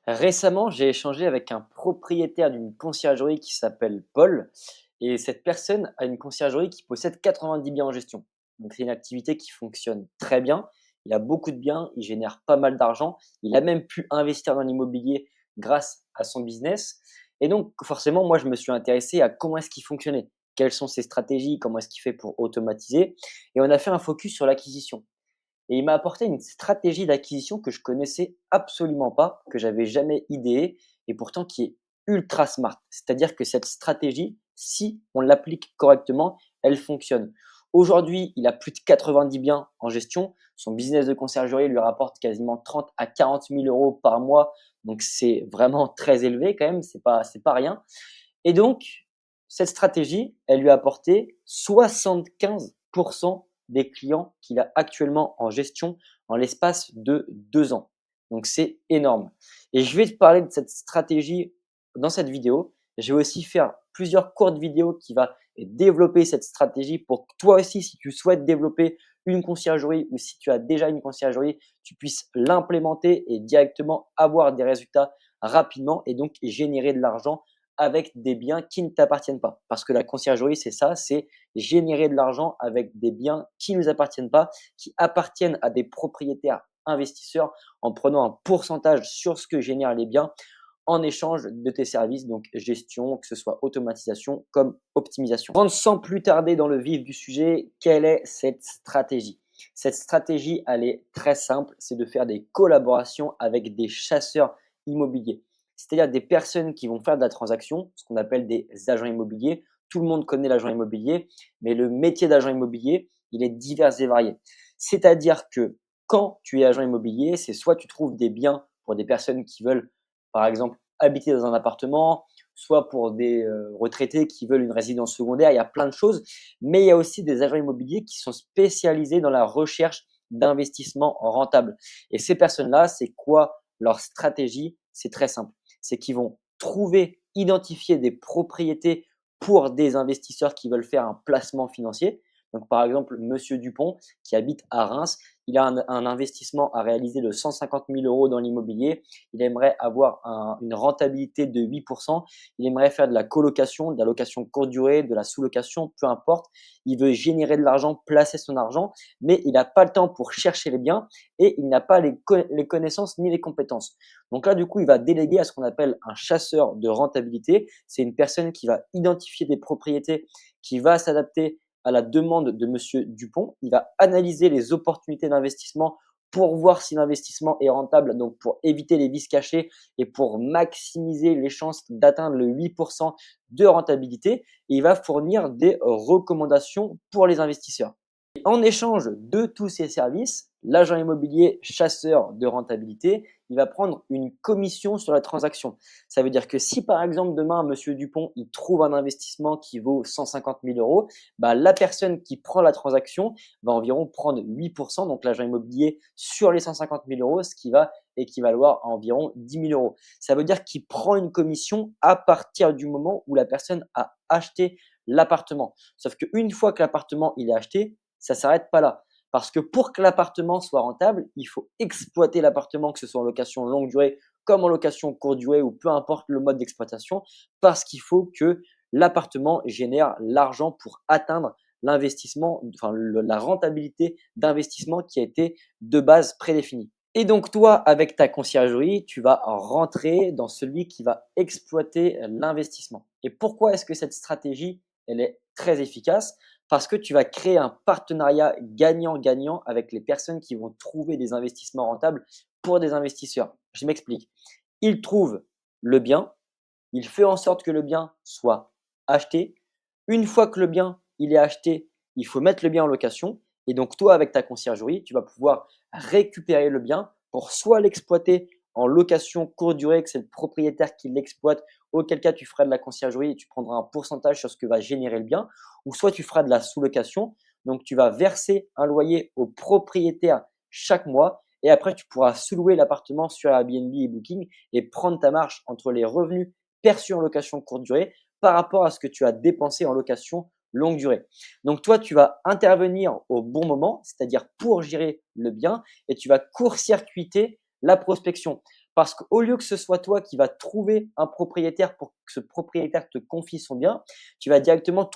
Récemment, j'ai échangé avec un propriétaire d'une conciergerie qui s'appelle Paul. Et cette personne a une conciergerie qui possède 90 biens en gestion. Donc, c'est une activité qui fonctionne très bien. Il a beaucoup de biens, il génère pas mal d'argent. Il a même pu investir dans l'immobilier grâce à son business. Et donc, forcément, moi, je me suis intéressé à comment est-ce qu'il fonctionnait, quelles sont ses stratégies, comment est-ce qu'il fait pour automatiser. Et on a fait un focus sur l'acquisition. Et il m'a apporté une stratégie d'acquisition que je connaissais absolument pas, que j'avais jamais idéée et pourtant qui est ultra smart. C'est-à-dire que cette stratégie, si on l'applique correctement, elle fonctionne. Aujourd'hui, il a plus de 90 biens en gestion. Son business de conciergerie lui rapporte quasiment 30 à 40 000 euros par mois. Donc, c'est vraiment très élevé quand même. C'est pas rien. Et donc, cette stratégie, elle lui a apporté 75% des clients qu'il a actuellement en gestion en l'espace de 2 ans. Donc, c'est énorme. Et je vais te parler de cette stratégie dans cette vidéo. Je vais aussi faire plusieurs courtes vidéos qui va développer cette stratégie pour que toi aussi, si tu souhaites développer une conciergerie ou si tu as déjà une conciergerie, tu puisses l'implémenter et directement avoir des résultats rapidement et donc générer de l'argent avec des biens qui ne t'appartiennent pas. Parce que la conciergerie, c'est ça, c'est générer de l'argent avec des biens qui ne nous appartiennent pas, qui appartiennent à des propriétaires investisseurs en prenant un pourcentage sur ce que génèrent les biens en échange de tes services, donc gestion, que ce soit automatisation comme optimisation. On rentre sans plus tarder dans le vif du sujet, quelle est cette stratégie? Cette stratégie, elle est très simple, c'est de faire des collaborations avec des chasseurs immobiliers. C'est-à-dire des personnes qui vont faire de la transaction, ce qu'on appelle des agents immobiliers. Tout le monde connaît l'agent immobilier, mais le métier d'agent immobilier, il est divers et varié. C'est-à-dire que quand tu es agent immobilier, c'est soit tu trouves des biens pour des personnes qui veulent, par exemple, habiter dans un appartement, soit pour des retraités qui veulent une résidence secondaire. Il y a plein de choses, mais il y a aussi des agents immobiliers qui sont spécialisés dans la recherche d'investissements rentables. Et ces personnes-là, c'est quoi leur stratégie? C'est très simple. C'est qu'ils vont trouver, identifier des propriétés pour des investisseurs qui veulent faire un placement financier. Donc, par exemple, Monsieur Dupont, qui habite à Reims, il a un investissement à réaliser de 150 000 euros dans l'immobilier. Il aimerait avoir une rentabilité de 8%. Il aimerait faire de la colocation, de la location courte durée, de la sous-location, peu importe. Il veut générer de l'argent, placer son argent, mais il n'a pas le temps pour chercher les biens et il n'a pas les connaissances ni les compétences. Donc là, du coup, il va déléguer à ce qu'on appelle un chasseur de rentabilité. C'est une personne qui va identifier des propriétés, qui va s'adapter à la demande de Monsieur Dupont. Il va analyser les opportunités d'investissement pour voir si l'investissement est rentable, donc pour éviter les vices cachés et pour maximiser les chances d'atteindre le 8% de rentabilité. Et il va fournir des recommandations pour les investisseurs. En échange de tous ces services, l'agent immobilier chasseur de rentabilité, il va prendre une commission sur la transaction. Ça veut dire que si par exemple demain, Monsieur Dupont, il trouve un investissement qui vaut 150 000 euros, bah, la personne qui prend la transaction va environ prendre 8%, donc l'agent immobilier, sur les 150 000 euros, ce qui va équivaloir à environ 10 000 euros. Ça veut dire qu'il prend une commission à partir du moment où la personne a acheté l'appartement. Sauf qu'une fois que l'appartement il est acheté, ça ne s'arrête pas là. Parce que pour que l'appartement soit rentable, il faut exploiter l'appartement, que ce soit en location longue durée comme en location courte durée ou peu importe le mode d'exploitation, parce qu'il faut que l'appartement génère l'argent pour atteindre l'investissement, enfin la rentabilité d'investissement qui a été de base prédéfinie. Et donc toi, avec ta conciergerie, tu vas rentrer dans celui qui va exploiter l'investissement. Et pourquoi est-ce que cette stratégie, elle est très efficace? Parce que tu vas créer un partenariat gagnant-gagnant avec les personnes qui vont trouver des investissements rentables pour des investisseurs. Je m'explique. Il trouve le bien, il fait en sorte que le bien soit acheté. Une fois que le bien il est acheté, il faut mettre le bien en location. Et donc toi, avec ta conciergerie, tu vas pouvoir récupérer le bien pour soit l'exploiter en location courte durée, que c'est le propriétaire qui l'exploite, auquel cas tu feras de la conciergerie et tu prendras un pourcentage sur ce que va générer le bien, ou soit tu feras de la sous-location, donc tu vas verser un loyer au propriétaire chaque mois et après tu pourras sous-louer l'appartement sur Airbnb et Booking et prendre ta marge entre les revenus perçus en location courte durée par rapport à ce que tu as dépensé en location longue durée. Donc toi, tu vas intervenir au bon moment, c'est-à-dire pour gérer le bien et tu vas court-circuiter la prospection. Parce qu'au lieu que ce soit toi qui vas trouver un propriétaire pour que ce propriétaire te confie son bien, tu vas directement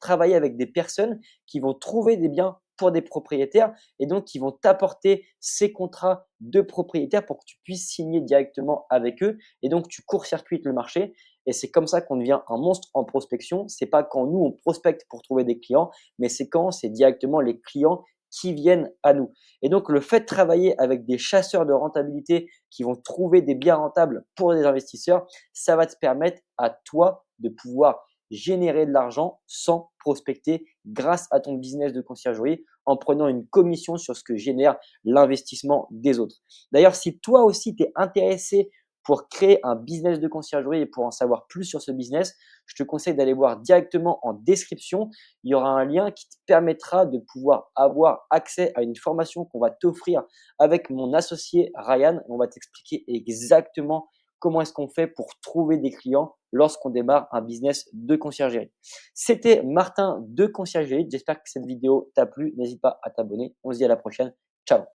travailler avec des personnes qui vont trouver des biens pour des propriétaires et donc qui vont t'apporter ces contrats de propriétaires pour que tu puisses signer directement avec eux et donc tu court-circuites le marché et c'est comme ça qu'on devient un monstre en prospection. C'est pas quand nous on prospecte pour trouver des clients, mais c'est quand c'est directement les clients qui viennent à nous. Et donc le fait de travailler avec des chasseurs de rentabilité qui vont trouver des biens rentables pour des investisseurs, ça va te permettre à toi de pouvoir générer de l'argent sans prospecter grâce à ton business de conciergerie en prenant une commission sur ce que génère l'investissement des autres. D'ailleurs, si toi aussi tu es intéressé pour créer un business de conciergerie et pour en savoir plus sur ce business, je te conseille d'aller voir directement en description. Il y aura un lien qui te permettra de pouvoir avoir accès à une formation qu'on va t'offrir avec mon associé Ryan. On va t'expliquer exactement comment est-ce qu'on fait pour trouver des clients lorsqu'on démarre un business de conciergerie. C'était Martin de Conciergerie. J'espère que cette vidéo t'a plu. N'hésite pas à t'abonner. On se dit à la prochaine. Ciao.